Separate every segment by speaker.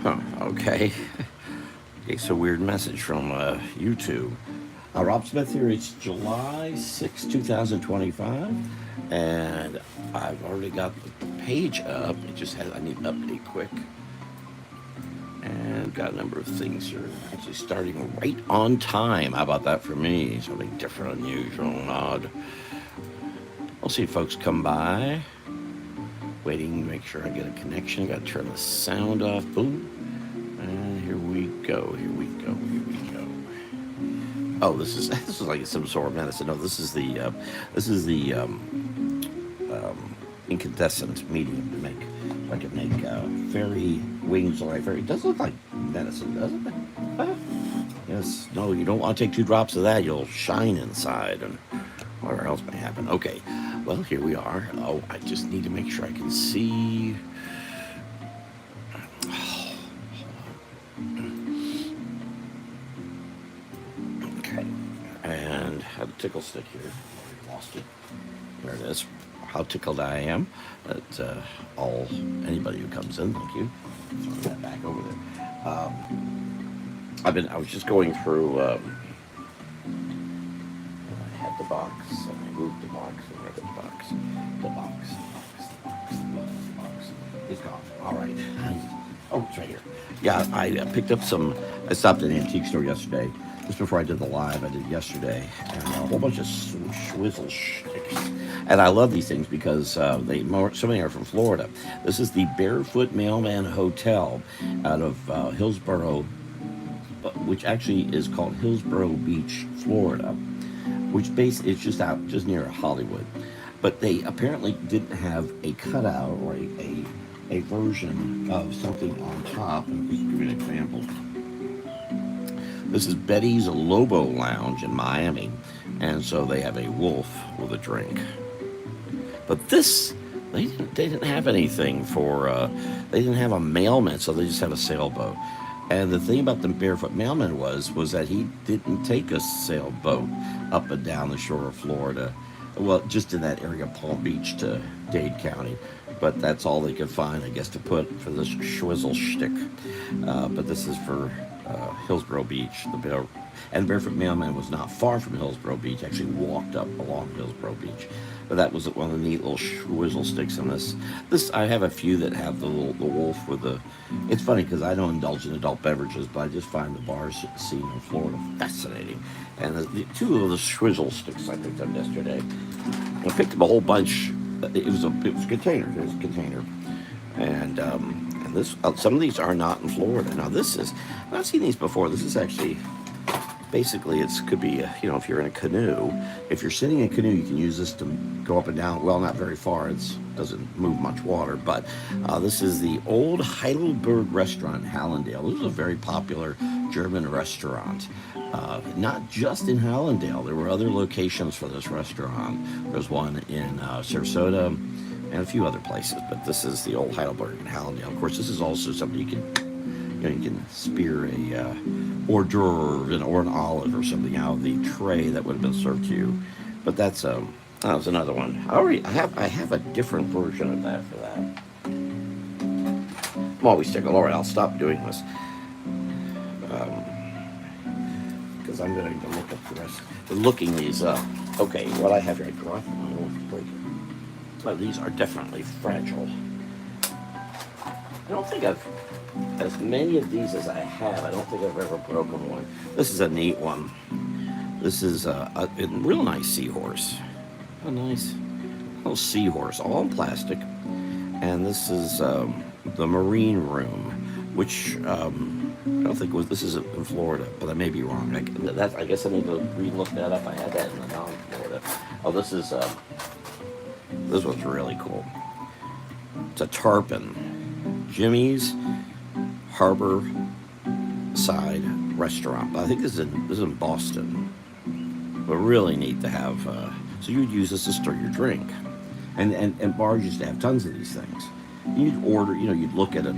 Speaker 1: Huh, okay. It's a weird message from YouTube. Rob Smith here. It's July 6, 2025, and I've already got the page up. It just has, I need to update quick. And got a number of things here. Actually, starting right on time. How about that for me? Something different, unusual, and odd. I'll see if folks come by. Waiting to make sure I get a connection. Got to turn the sound off. Boom. And here we go. Here we go. Here we go. Oh, this is like some sort of medicine. No, this is the incandescent medium to make. I can make fairy wings like fairy. It does look like medicine, doesn't it? Yes. No, you don't want to take 2 drops of that. You'll shine inside, and whatever else may happen. Okay. Well, here we are. Oh, I just need to make sure I can see. Okay. And had a tickle stick here. Lost it. There it is. How tickled I am that anybody who comes in, thank you. Throw that back over there. I was just going through. I had the box, and I moved the box, and where the box, the box, the box. It's gone. All right. Oh, it's right here. Yeah, I picked up some. I stopped at an antique store yesterday. Just before I did the live, I did yesterday, and a whole bunch of swizzle sticks. And I love these things because so many are from Florida. This is the Barefoot Mailman Hotel out of Hillsborough, which actually is called Hillsborough Beach, Florida, which is just near Hollywood. But they apparently didn't have a cutout or a version of something on top. And just give you an example. This is Betty's Lobo Lounge in Miami, and so they have a wolf with a drink. But this, they didn't have anything for, they didn't have a mailman, so they just had a sailboat. And the thing about the Barefoot Mailman was that he didn't take a sailboat up and down the shore of Florida, well, just in that area of Palm Beach to Dade County. But that's all they could find, I guess, to put for this schwizzle shtick. But this is for Hillsborough Beach. And Barefoot Mailman was not far from Hillsborough Beach, actually walked up along Hillsborough Beach. But that was one of the neat little schwizzle sticks in this. I have a few that have the wolf with the. It's funny because I don't indulge in adult beverages, but I just find the bar scene in Florida fascinating. And the 2 of the schwizzle sticks I picked up yesterday. I picked up a whole bunch. It was a container. There's a container, and this some of these are not in Florida. Now I've not seen these before. This is actually. Basically, could be, if you're in a canoe. If you're sitting in a canoe, you can use this to go up and down. Well, not very far. It doesn't move much water. But this is the Old Heidelberg Restaurant in Hallandale. This is a very popular German restaurant. Not just in Hallandale. There were other locations for this restaurant. There's one in Sarasota and a few other places. But this is the Old Heidelberg in Hallandale. Of course, this is also something you can spear a hors d'oeuvre or an olive or something out of the tray that would have been served to you. But that was another one. I have a different version of that for that. I'm always tickled. All right, I'll stop doing this because I'm going to look up the rest. Looking these up. Okay, what I have here, I draw them. I don't want to break it. But these are definitely fragile. I don't think as many of these as I have, I don't think I've ever broken one. This is a neat one. This is a real nice seahorse. A nice little seahorse, all in plastic. And this is the Marine Room, which I don't think this is in Florida, but I may be wrong. I guess I need to re-look that up. I had that in the non-Florida. Oh, this one's really cool. It's a tarpon. Jimmy's Harbor Side Restaurant. But I think this is in Boston. But really neat to have. So you would use this to stir your drink. And bars used to have tons of these things. You'd order, you'd look at a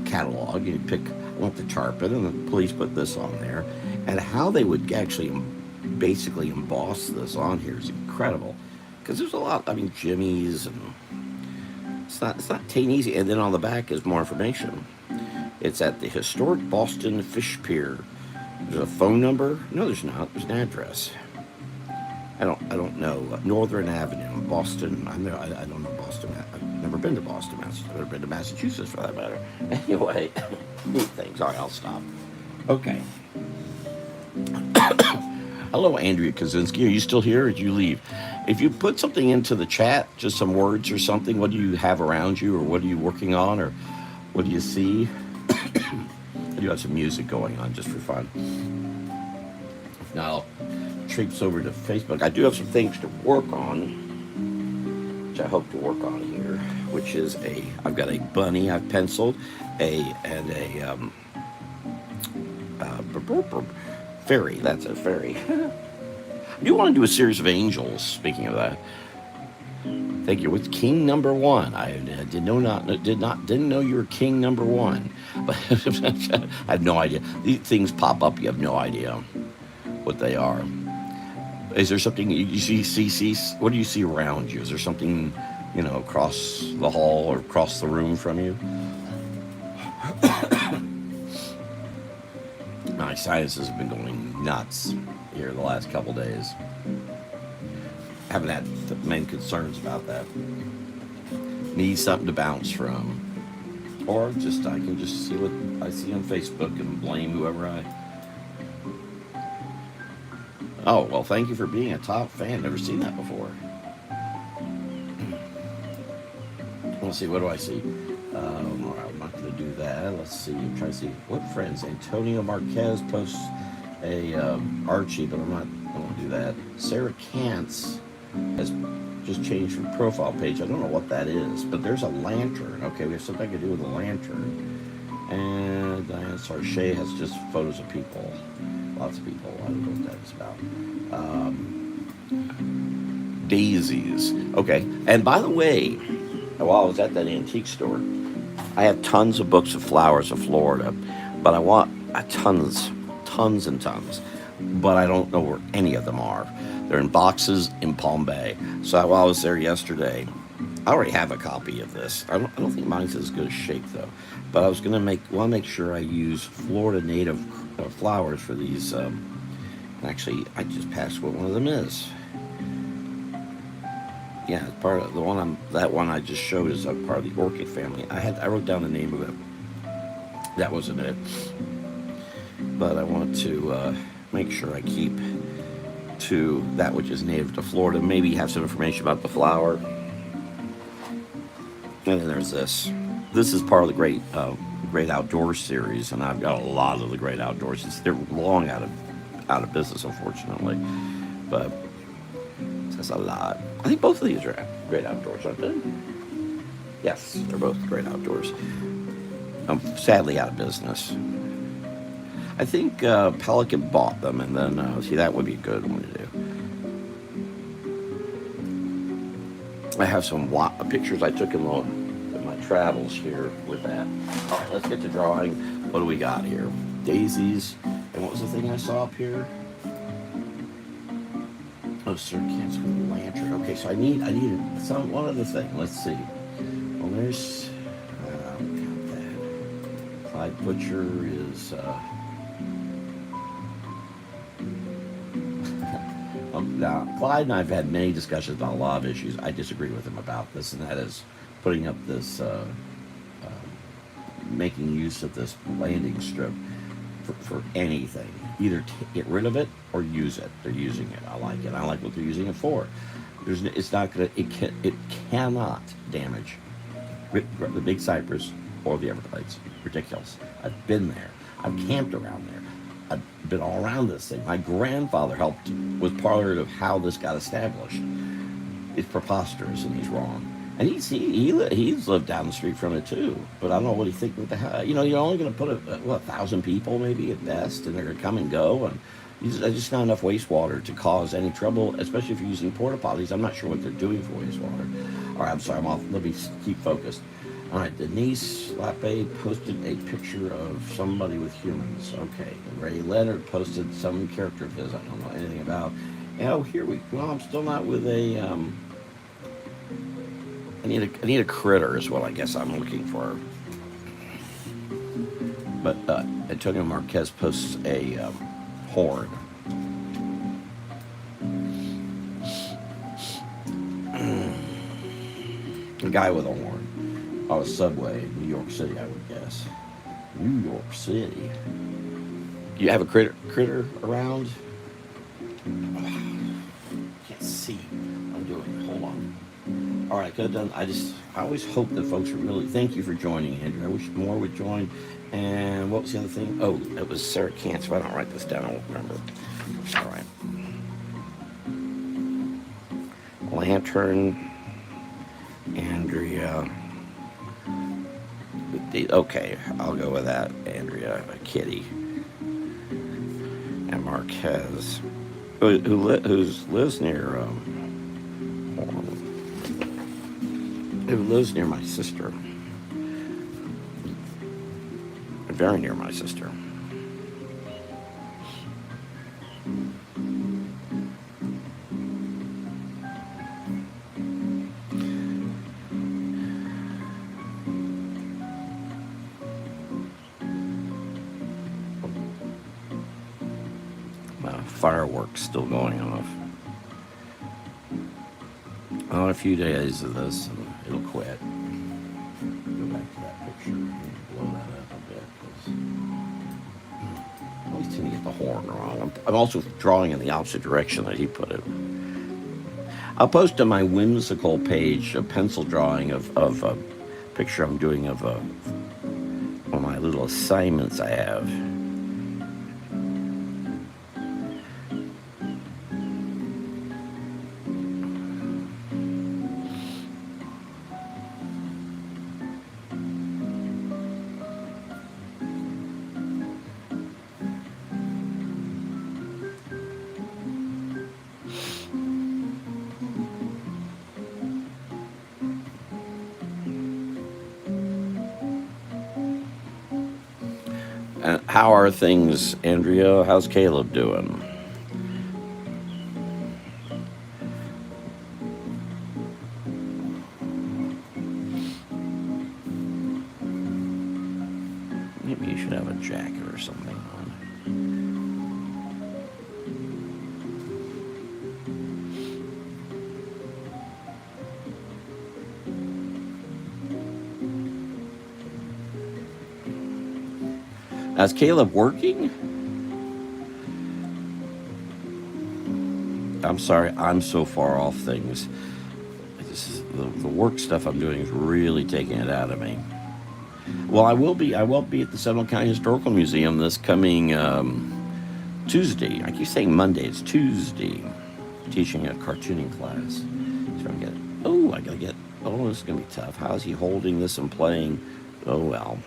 Speaker 1: catalog, you'd pick, I want the tarpon, and then please put this on there. And how they would actually basically emboss this on here is incredible. Because there's a lot, Jimmy's, and it's not easy. And then on the back is more information. It's at the historic Boston Fish Pier. There's a phone number? No, there's not. There's an address. I don't know. Northern Avenue, Boston. I don't know Boston. I've never been to Boston, Massachusetts. I've never been to Massachusetts for that matter. Anyway, neat things. All right, I'll stop. Okay. Hello, Andrea Kaczynski. Are you still here or did you leave? If you put something into the chat, just some words or something, what do you have around you or what are you working on or what do you see? I do have some music going on just for fun. If not, I'll traipse over to Facebook. I do have some things to work on, which I hope to work on here, which is I've got a bunny I've penciled, and a fairy. That's a fairy. I do want to do a series of angels. Speaking of that, thank you. With King Number One, I didn't know you were King Number One, but I have no idea. These things pop up. You have no idea what they are. Is there something you see? What do you see around you? Is there something, across the hall or across the room from you? My sinuses have been going nuts here the last couple days. Haven't had the main concerns about that. Need something to bounce from, or I can just see what I see on Facebook and blame whoever I. Oh well, thank you for being a top fan. Never seen that before. Let's see. What do I see? All right, I'm not going to do that. Let's see. I'm trying to see what friends. Antonio Marquez posts a Archie, but I won't do that. Sarah Kantz has just changed her profile page. I don't know what that is, but there's a lantern. Okay, we have something to do with a lantern. And Diane Sarche has just photos of people. Lots of people. I don't know what that is about. Daisies. Okay. And by the way, while I was at that antique store, I have tons of books of flowers of Florida, but I want tons and tons. But I don't know where any of them are. They're in boxes in Palm Bay. So while I was there yesterday, I already have a copy of this. I don't think mine's as good a shape though. But I was want to make sure I use Florida native flowers for these. Actually, I just passed what one of them is. Yeah, it's part of the one. That one I just showed is a part of the orchid family. I wrote down the name of it. That wasn't it. But I want to make sure I keep to that which is native to Florida. Maybe have some information about the flower. And then there's this. This is part of the Great Outdoors series, and I've got a lot of the Great Outdoors. They're long out of business, unfortunately, but that's a lot. I think both of these are Great Outdoors, aren't they? Yes, they're both Great Outdoors. I'm sadly out of business. I think Pelican bought them, and then see that would be a good one to do. I have some pictures I took in my travels here with that. All right, let's get to drawing. What do we got here? Daisies. And what was the thing I saw up here? Oh, Sir Kent's with a lantern. Okay, so I needed one other thing. Let's see. Well, there's got that. Clyde Butcher is now Clyde and I've had many discussions about a lot of issues. I disagree with him about this, and that is putting up this making use of this landing strip for anything. Either get rid of it or use it. They're using it. I like it. I like what they're using it for. It's not gonna. It cannot damage the Big Cypress or the Everglades. Ridiculous. I've been there. I've camped around there. I've been all around this thing. My grandfather was part of how this got established. It's preposterous and he's wrong. And he's lived down the street from it too. But I don't know what he thinks. What the hell? You're only going to put 1,000 people maybe at best, and they're going to come and go. And there's just not enough wastewater to cause any trouble, especially if you're using porta potties. I'm not sure what they're doing for wastewater. All right, I'm sorry. I'm off. Let me keep focused. All right, Denise Lappe posted a picture of somebody with humans. Okay, Ray Leonard posted some character of his I don't know anything about. Oh, well, I'm still not with a. I need a critter is what I guess I'm looking for. But Antonio Marquez posts a horn. A guy with a horn on a subway in New York City, I would guess. New York City. You have a critter around? Can't see. I'm doing. Hold on. All right, good done. I always hope that folks are really. Thank you for joining, Andrew. I wish more would join. And what was the other thing? Oh, it was Sarah Cancer. If I don't write this down, I won't remember. All right. Lantern, Andrea. Okay, I'll go with that. Andrea, Kitty, and Marquez, who lives near who lives near my sister, very near my sister. Fireworks still going off. On a few days of this, and it'll quit. Go back to that picture and blow that up a bit. I always tend to get the horn wrong. I'm also drawing in the opposite direction that he put it. I'll post on my whimsical page a pencil drawing of a picture I'm doing of one of my little assignments I have. How are things, Andrea? How's Caleb doing? Maybe you should have a jacket or something on. Is Caleb working? I'm sorry, I'm so far off things. The work stuff I'm doing is really taking it out of me. Well, I will be at the Seminole County Historical Museum this coming Tuesday. I keep saying Monday. It's Tuesday. Teaching a cartooning class. So I gotta get. Oh, this is gonna be tough. How's he holding this and playing? Oh well.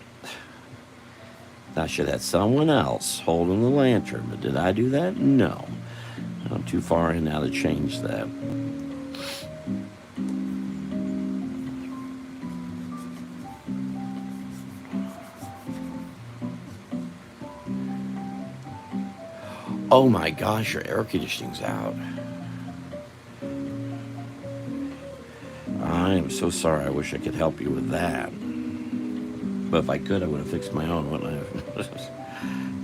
Speaker 1: I should have someone else holding the lantern, but did I do that? No. I'm too far in now to change that. Oh my gosh, your air conditioning's out. I am so sorry. I wish I could help you with that. But if I could, I would have fixed my own, wouldn't I have?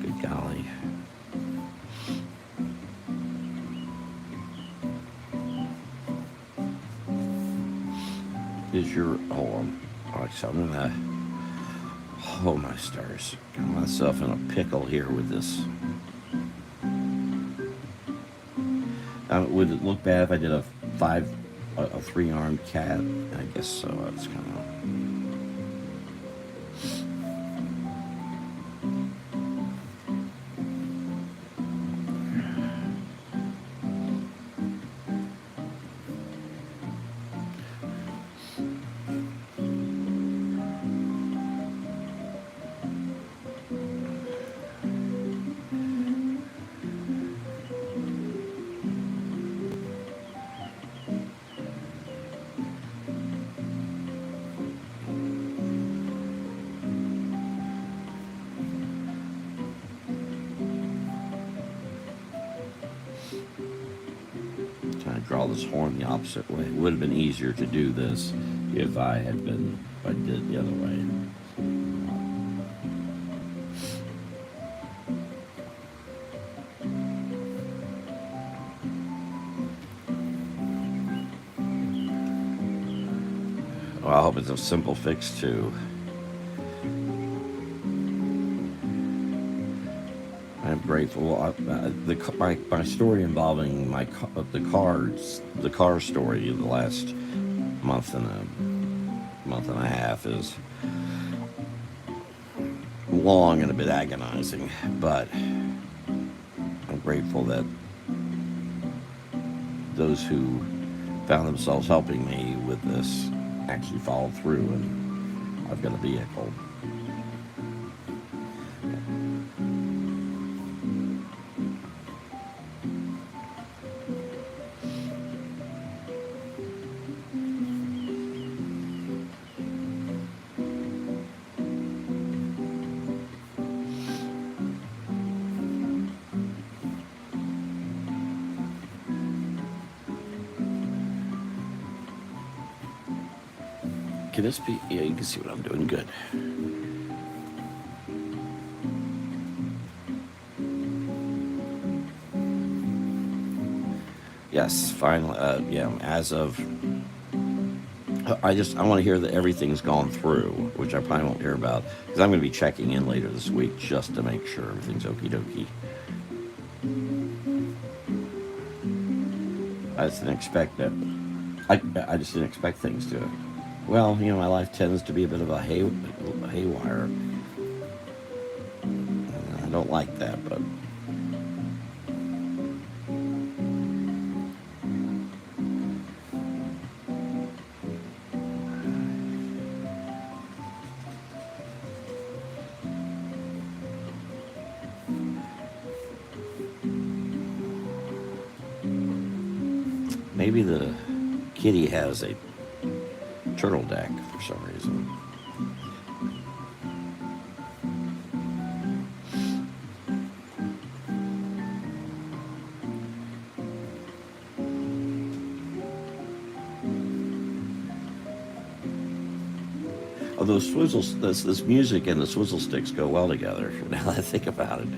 Speaker 1: Good golly. Is your... Hold on. All right, so I'm going to... Oh, my stars. Got myself in a pickle here with this. Would it look bad if I did a 3-armed cat? I guess so. That's kind of... Draw this horn the opposite way. It would have been easier to do this if I did it the other way. hope it's a simple fix too. I'm grateful. My story involving the car story of the last month and a half is long and a bit agonizing, but I'm grateful that those who found themselves helping me with this actually followed through, and I've got a vehicle. Can this be? Yeah, you can see what I'm doing. Good. Yes, finally. Yeah, as of. I want to hear that everything's gone through, which I probably won't hear about because I'm going to be checking in later this week just to make sure everything's okie dokie. I just didn't expect that. I just didn't expect things to. Well, my life tends to be a bit of a haywire. I don't like that, but maybe the kitty has a turtle deck for some reason. Although this music and the swizzle sticks go well together. Now that I think about it,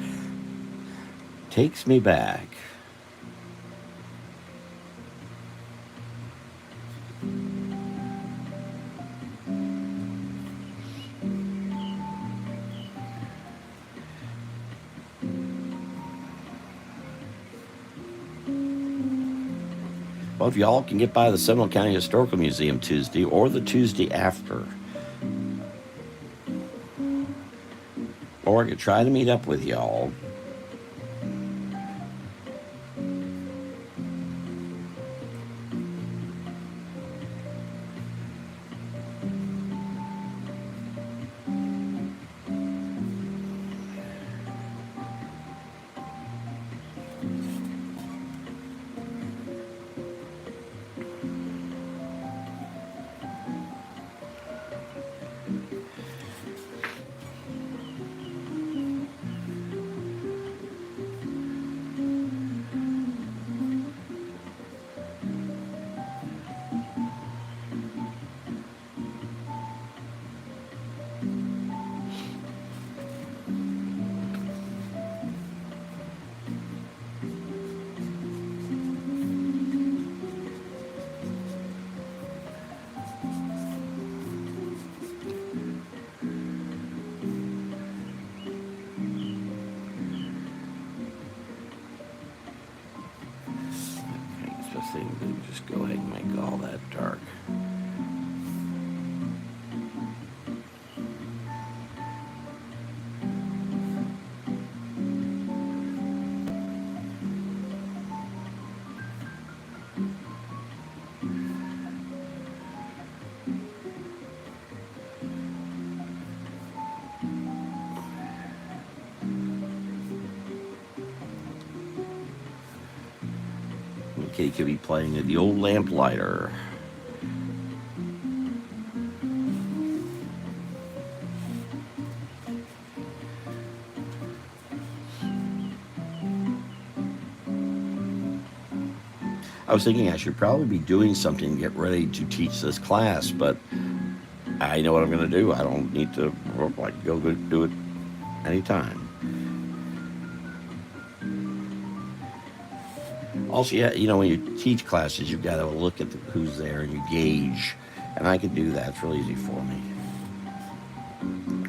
Speaker 1: takes me back. Well, if y'all can get by the Seminole County Historical Museum Tuesday or the Tuesday after, or I could try to meet up with y'all. Just go ahead and make all that dark. Kitty could be playing at the old lamplighter. I was thinking I should probably be doing something to get ready to teach this class, but I know what I'm going to do. I don't need to go do it anytime. Also, yeah, when you teach classes, you've got to look at who's there and you gauge, And I could do that. It's real easy for me.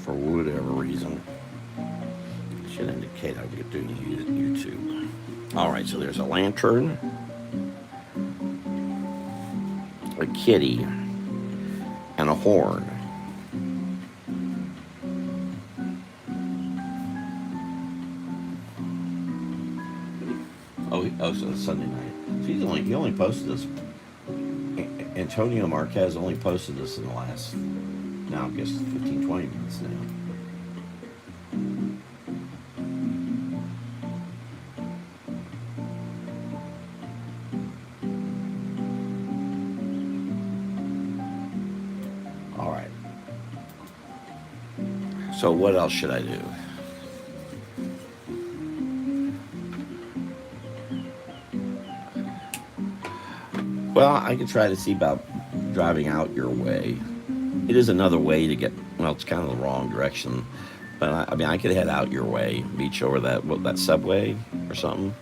Speaker 1: For whatever reason. It should indicate I could do YouTube. Alright, so there's a lantern, a kitty, and a horn. Oh, so it's Sunday night. So he only posted this. Antonio Marquez only posted this in the last, now I guess 15, 20 minutes now. All right. So what else should I do? Well, I could try to see about driving out your way. It is another way to get, well, it's kind of the wrong direction. But I mean, I could head out your way, meet you over that subway or something.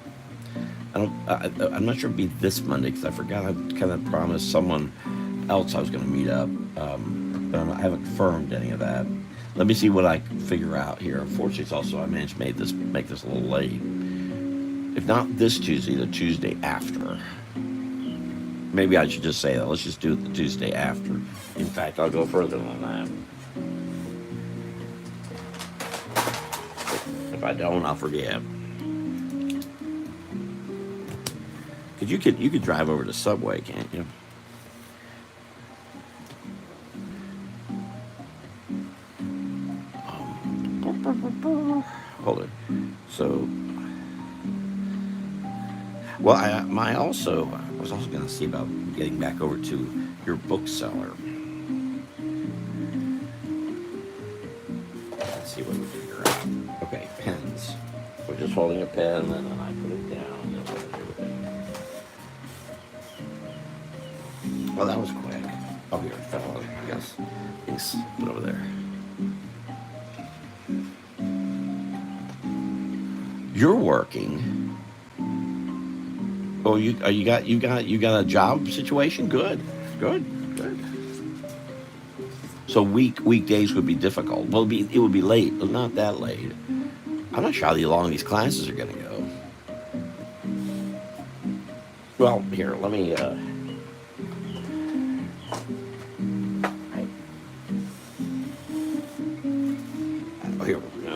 Speaker 1: I'm not sure it'd be this Monday because I forgot I kind of promised someone else I was going to meet up. But I haven't confirmed any of that. Let me see what I can figure out here. Unfortunately, it's also I managed to make this a little late. If not this Tuesday, the Tuesday after. Maybe I should just say that. Let's just do it the Tuesday after. In fact, I'll go further than that. If I don't, I'll forget. Cause you could drive over to Subway, can't you? Hold it. So, well, I was also going to see about getting back over to your bookseller. Let's see what we figure out. Okay, pens. We're just holding a pen, and then I put it down. That's what I do with it. Well, that was quick. Oh, here, it fell out, I guess. Thanks. Put it over there. You're working. Oh, you got a job situation? Good. So weekdays would be difficult. Well, it would be late, but not that late. I'm not sure how long these classes are going to go. Well, here, let me. Oh, here we go.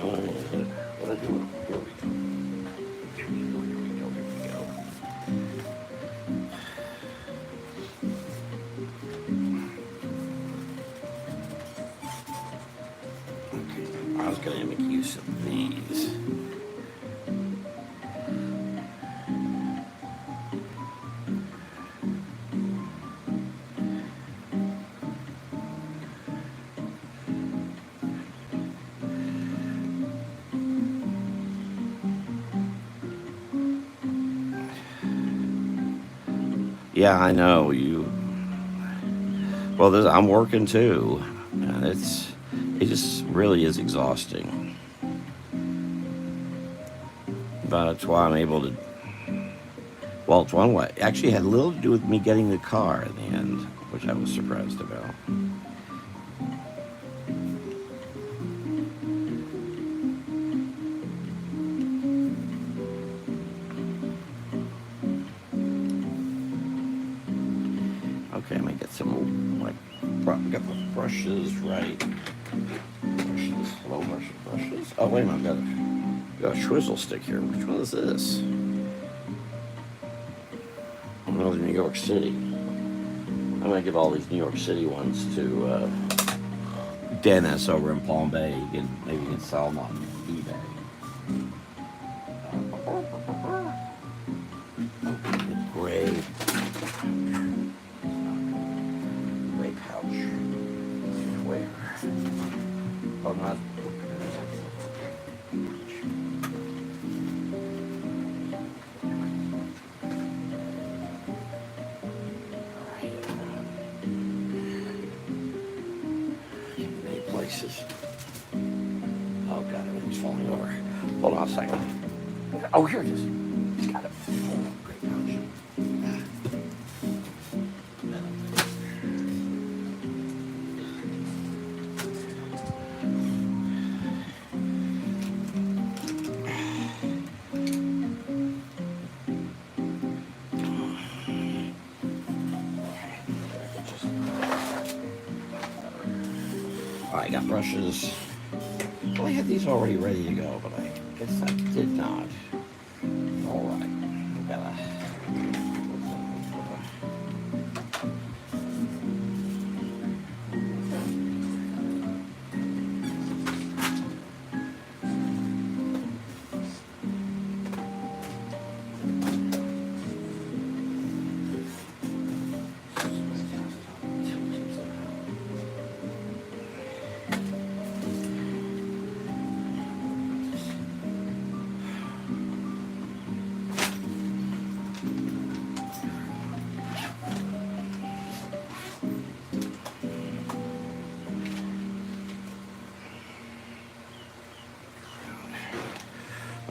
Speaker 1: What I do? Here we go. I was going to make use of these. Yeah, I know you. Well, I'm working too, and it just really is exhausting. But that's why I'm able to. Well, it's one way. Actually, it had little to do with me getting the car in the end, which I was surprised about. Okay, I'm gonna get some got the brushes right. Brushes, hello, brushes. Oh wait a minute, I've got a Schwizzle stick here. Which one is this? Northern New York City. I'm gonna give all these New York City ones to Dennis over in Palm Bay. Maybe you can sell them on eBay. Gray pouch. Where? Oh, not. Places. Oh god, everything's falling over. Hold on a second. Oh, here it is. It's got it. Oh, great pouch. got brushes. Well, I had these already ready to go, but I guess I did not. All right, we gotta.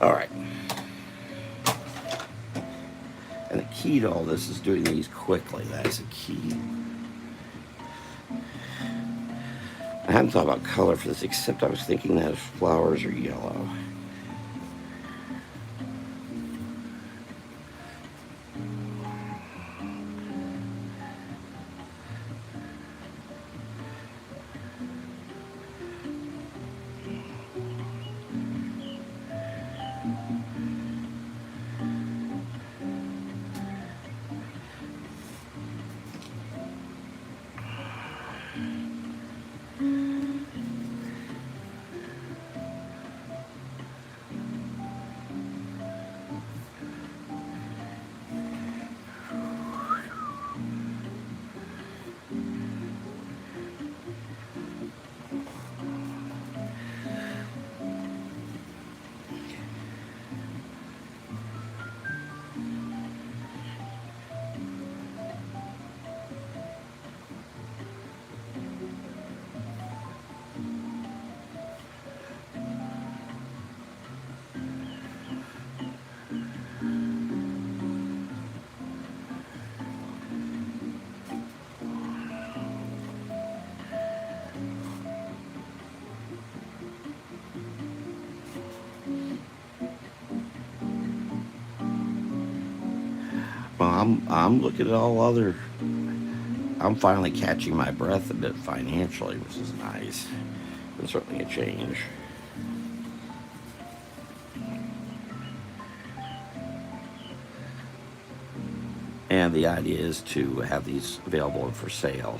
Speaker 1: All right. And the key to all this is doing these quickly. That's a key. I hadn't thought about color for this, except I was thinking that flowers are yellow. Well, I'm looking at all other. I'm finally catching my breath a bit financially, which is nice. It's certainly a change. And the idea is to have these available and for sale.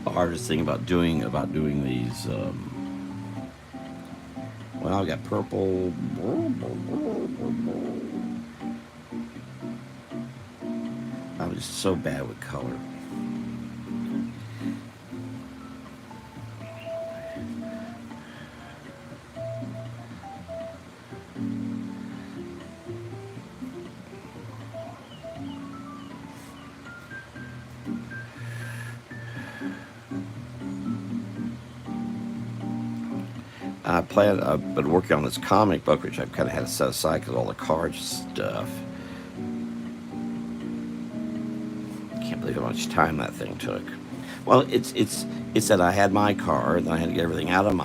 Speaker 1: The hardest thing about doing these, well, I got purple. I'm just so bad with color. I've been working on this comic book, which I've kind of had to set aside because all the card stuff. Can't believe how much time that thing took. Well, it's that I had my car, then I had to get everything out of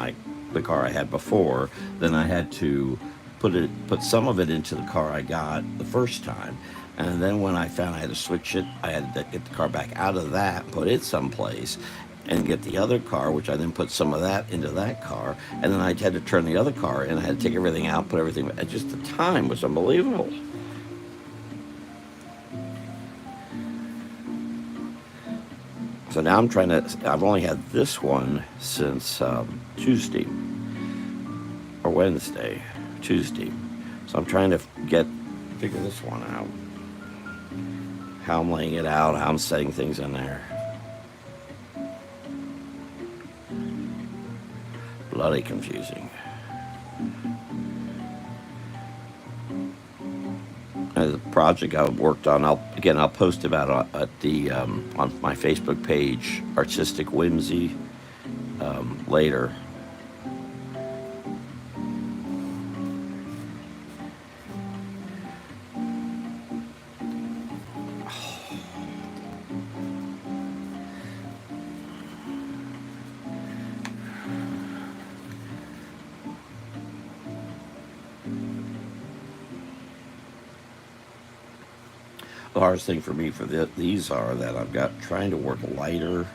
Speaker 1: the car I had before. Then I had to put some of it into the car I got the first time, and then when I found I had to switch it, I had to get the car back out of that, put it someplace, and get the other car, which I then put some of that into that car, and then I had to turn the other car in. I had to take everything out, put everything. And just the time was unbelievable. So now I'm trying to. I've only had this one since Tuesday or Wednesday, Tuesday. So I'm trying to figure this one out. How I'm laying it out, how I'm setting things in there. Bloody confusing. The project I worked on, I'll post about at the on my Facebook page, Artistic Whimsy, later. The hardest thing for me for these are that I've got trying to work lighter.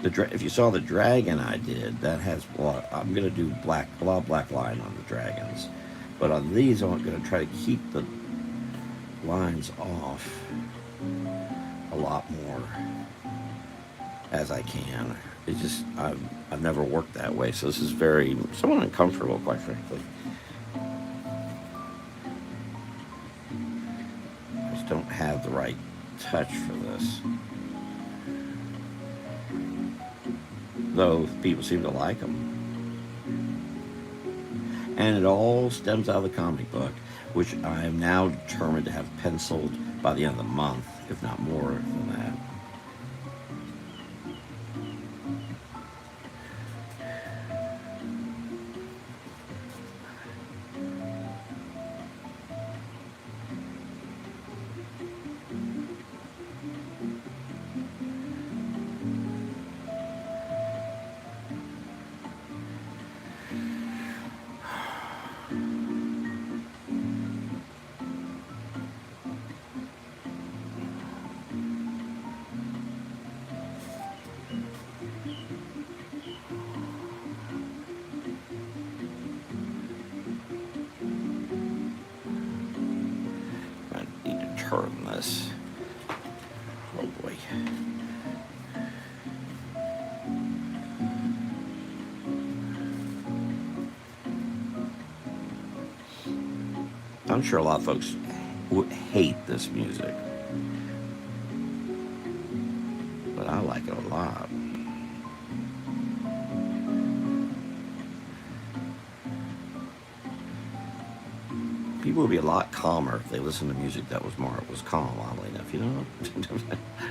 Speaker 1: If you saw the dragon I did, that has I'm going to do a lot of black line on the dragons, but on these I'm going to try to keep the lines off a lot more as I can. It's just I've never worked that way, so this is somewhat uncomfortable, quite frankly. I just don't have the right touch for this. Though people seem to like them. And it all stems out of the comic book, which I am now determined to have penciled by the end of the month, if not more than that. I need to turn this. Oh boy. I'm sure a lot of folks would hate this music, but I like it a lot. People would be a lot calmer if they listened to music that was calm, oddly enough, you know?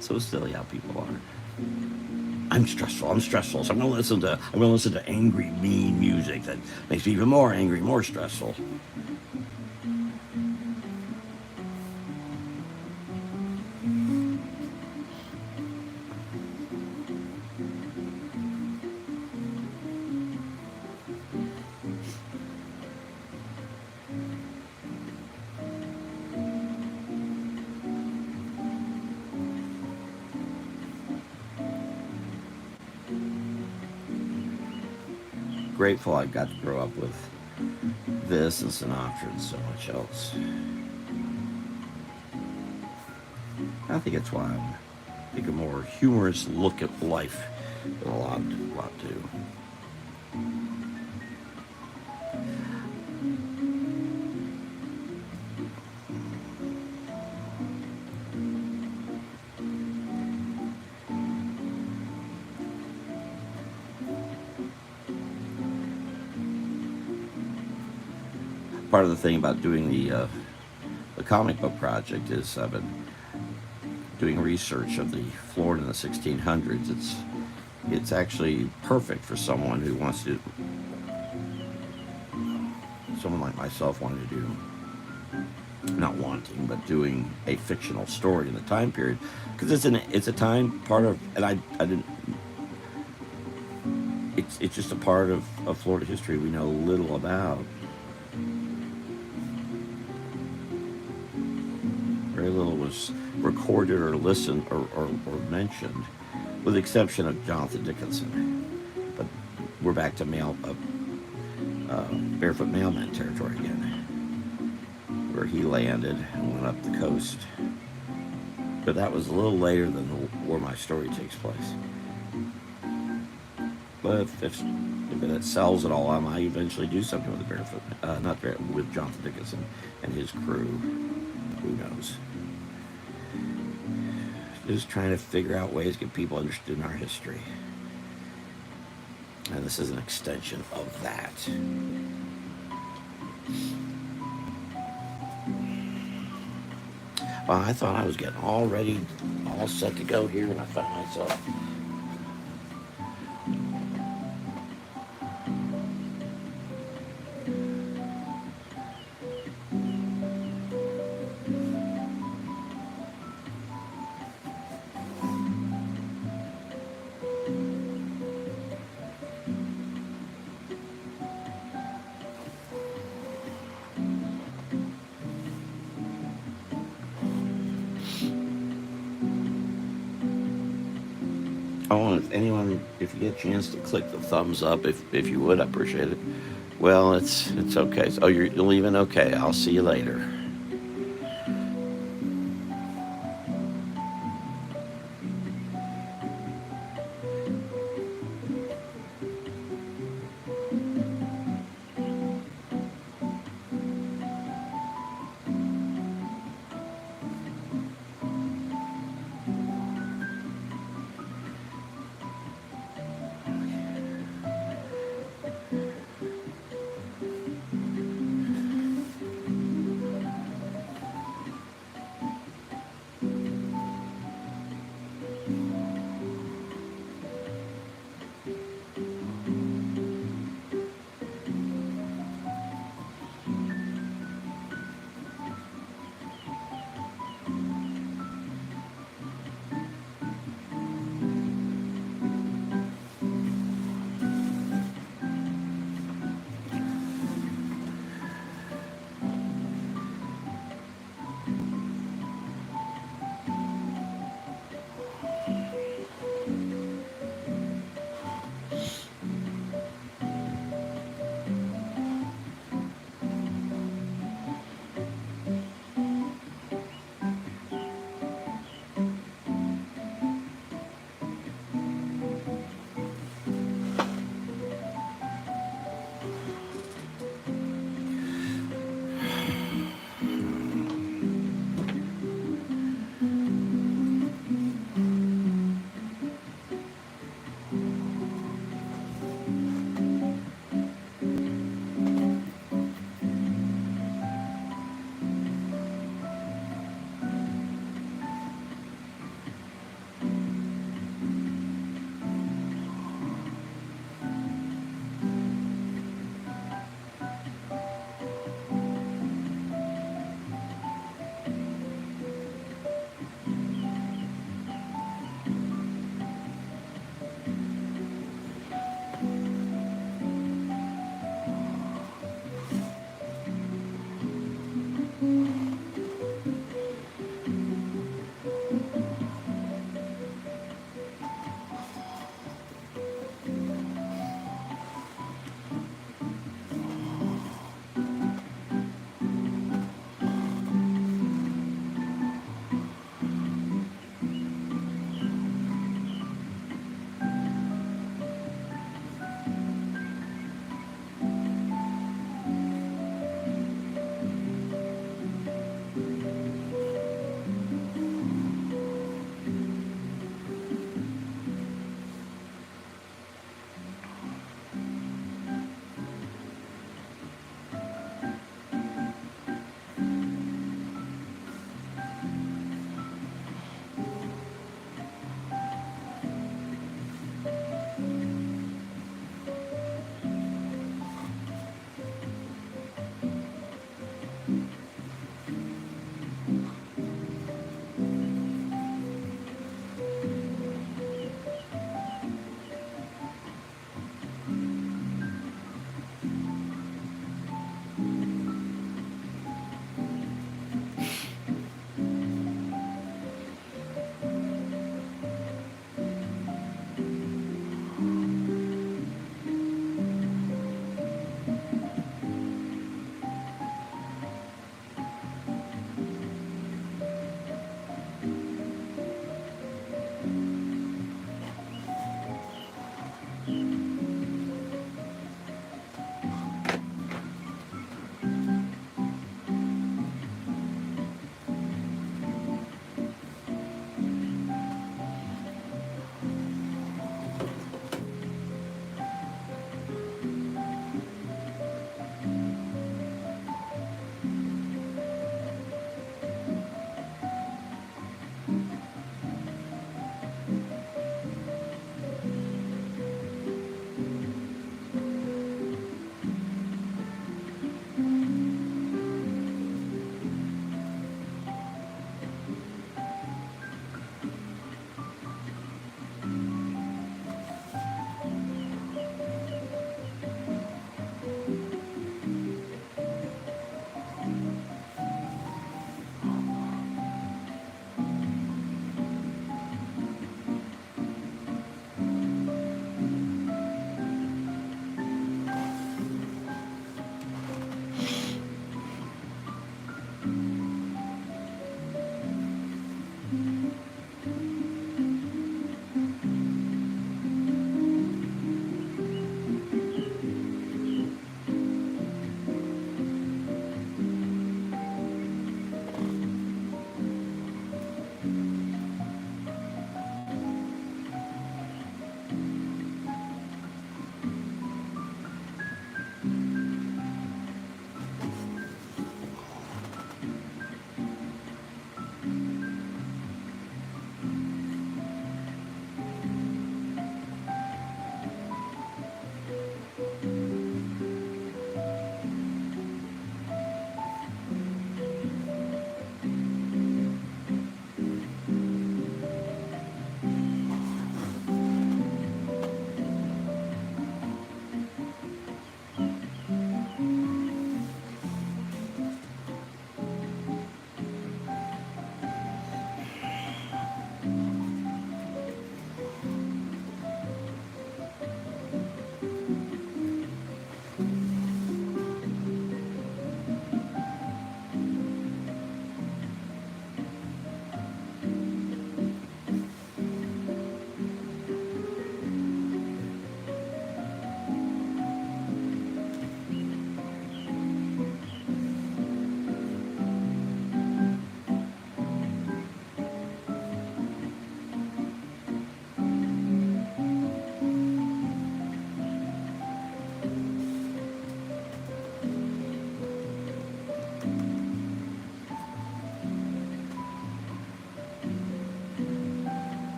Speaker 1: So silly how people are. I'm stressful, so I'm gonna listen to angry, mean music that makes me even more angry, more stressful. Grateful I got to grow up with this and Sinatra and so much else. I think it's why I'm taking a more humorous look at life than a lot do. Part of the thing about doing the comic book project is I've been doing research of the Florida in the 1600s. It's actually perfect for someone who wants to, someone like myself wanting to do, not wanting, but doing a fictional story in the time period, because it's a time part of, and I didn't. It's just a part of Florida history we know little about. Very little was recorded or listened or mentioned, with the exception of Jonathan Dickinson. But we're back to barefoot mailman territory again, where he landed and went up the coast. But that was a little later than where my story takes place. But if it sells at all, I might eventually do something with the with Jonathan Dickinson and his crew. Who knows? Just trying to figure out ways to get people interested in our history. And this is an extension of that. Well, I thought I was getting all ready, all set to go here, and I found myself. Oh, and if anyone, if you get a chance to click the thumbs up, if you would, I appreciate it. Well, it's okay. Oh, you're leaving. Okay, I'll see you later.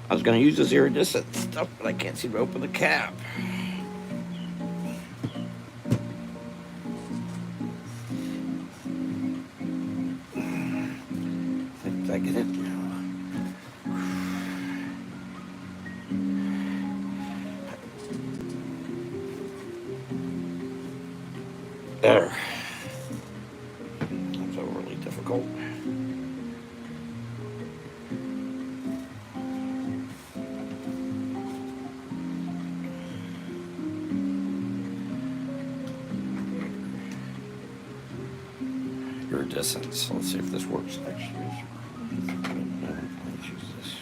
Speaker 1: I was going to use this iridescent stuff, but I can't seem to open the cap. Did I get it? There. That's overly difficult. Iridescence. Let's see if this works. Actually, let's use this.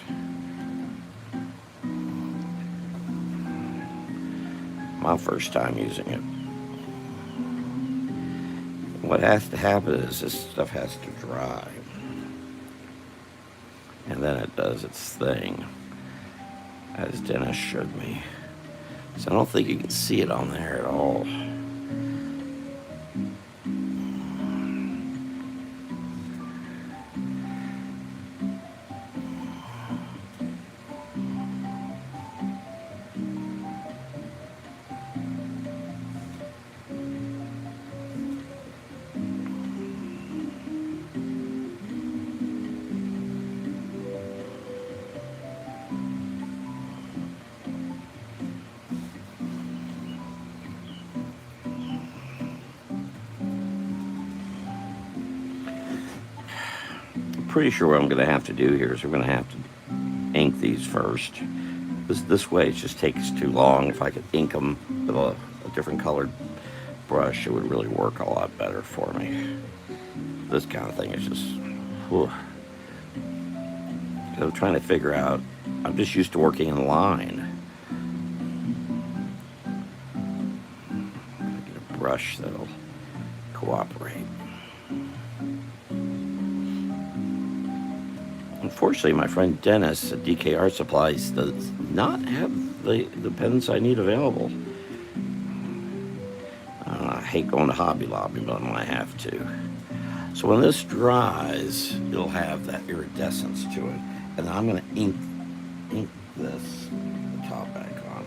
Speaker 1: My first time using it. What has to happen is this stuff has to dry, and then it does its thing, as Dennis showed me. So I don't think you can see it on there at all. Pretty sure what I'm going to have to do here is we're going to have to ink these first. This way it just takes too long. If I could ink them with a different colored brush, it would really work a lot better for me. This kind of thing is just, whew. I'm trying to figure out, I'm just used to working in line. Get a brush that'll cooperate. Unfortunately, my friend Dennis at DK Art Supplies does not have the pens I need available. I hate going to Hobby Lobby, but I'm going to have to. So when this dries, it'll have that iridescence to it. And then I'm going to ink this, the top back on.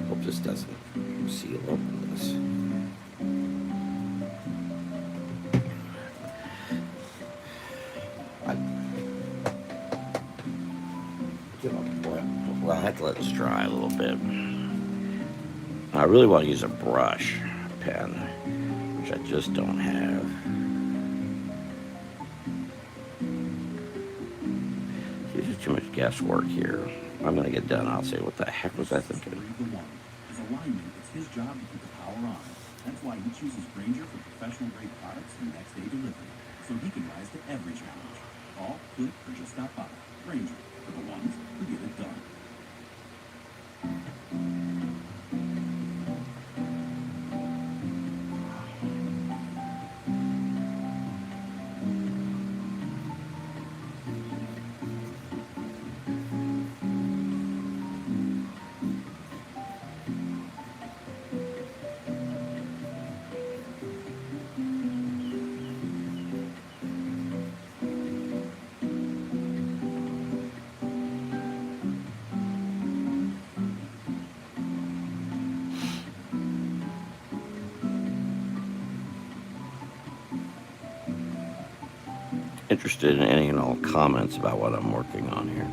Speaker 1: Hope this doesn't seal open this. Well, I have to let this dry a little bit. I really want to use a brush pen, which I just don't have. This is too much guesswork here. I'm going to get done. I'll say, what the heck was I thinking?
Speaker 2: As a lineman, it's his job to keep the power on. That's why he chooses Granger for professional grade products and next day delivery, so he can rise to every challenge. Call, click, or just stop by. Granger, for the ones who get it done.
Speaker 1: Interested in any and all comments about what I'm working on here.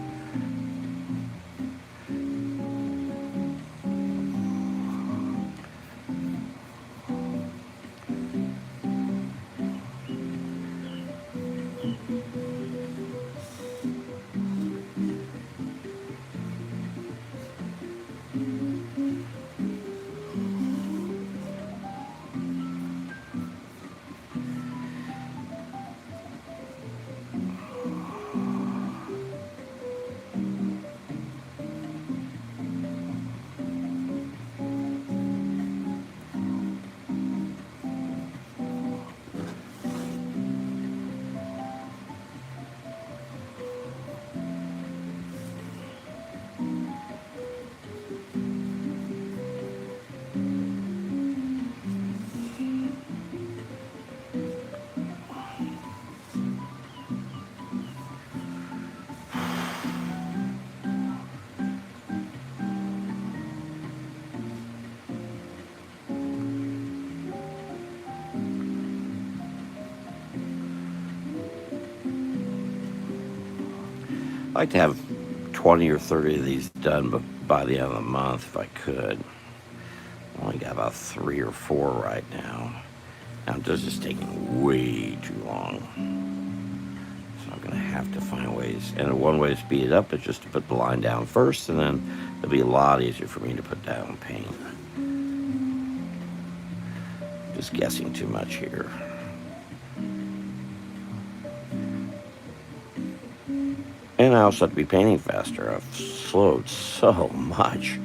Speaker 1: like to have 20 or 30 of these done by the end of the month if I could. I only got about 3 or 4 right now. And this is taking way too long. So I'm going to have to find ways. And one way to speed it up is just to put the line down first, and then it'll be a lot easier for me to put down paint. Just guessing too much here. And I also have to be painting faster. I've slowed so much.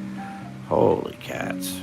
Speaker 1: Holy cats.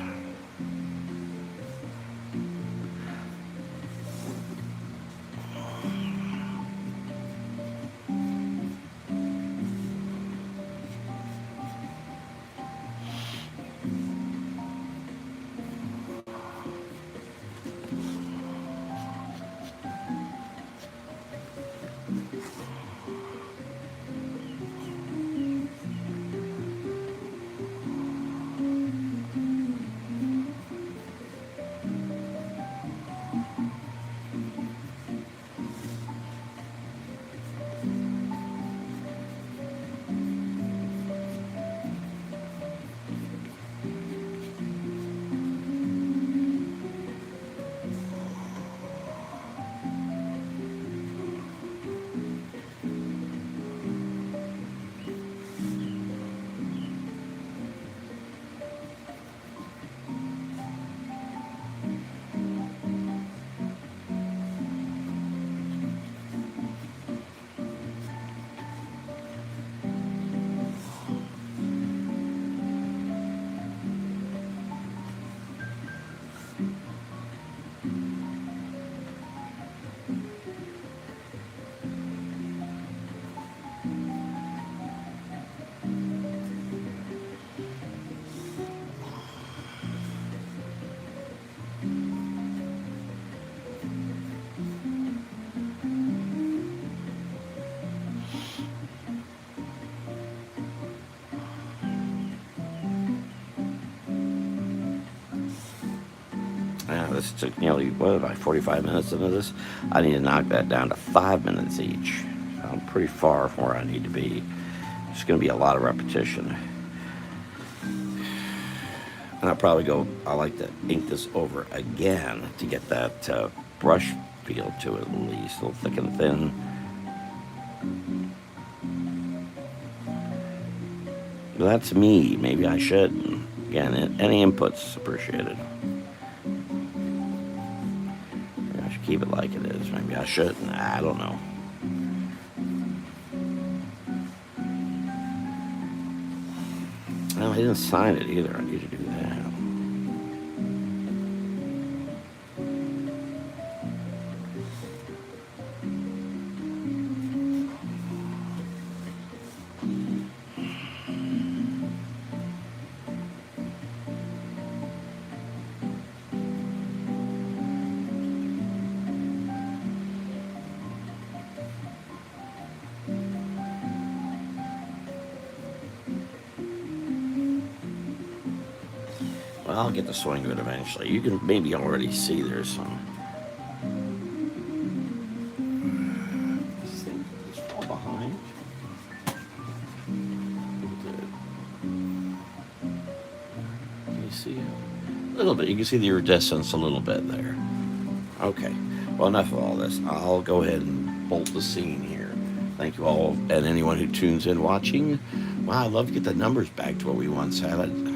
Speaker 1: Yeah, this took nearly, what, like 45 minutes into this? I need to knock that down to 5 minutes each. So I'm pretty far from where I need to be. It's going to be a lot of repetition. And I'll probably I like to ink this over again to get that brush feel to it at least. A little thick and thin. Well, that's me. Maybe I should. Again, any input's appreciated. Maybe I should keep it like it is. Maybe I shouldn't. I don't know. Well, I didn't sign it either. I need to do that. Well, I'll get the swing of it eventually. You can maybe already see there's some. This thing just fall behind. Can you see it? A little bit. You can see the iridescence a little bit there. Okay. Well, enough of all this. I'll go ahead and bolt the scene here. Thank you all, and anyone who tunes in watching. Wow, I'd love to get the numbers back to what we once had.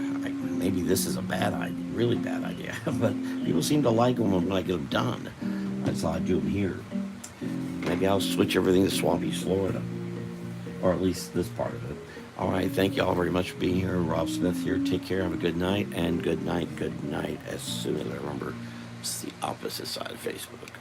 Speaker 1: Maybe this is a bad idea, really bad idea, but people seem to like them when I get them done. That's how I do them here. Maybe I'll switch everything to Swampy Florida, or at least this part of it. All right, thank you all very much for being here. Rob Smith here. Take care. Have a good night, and good night, as soon as I remember it's the opposite side of Facebook.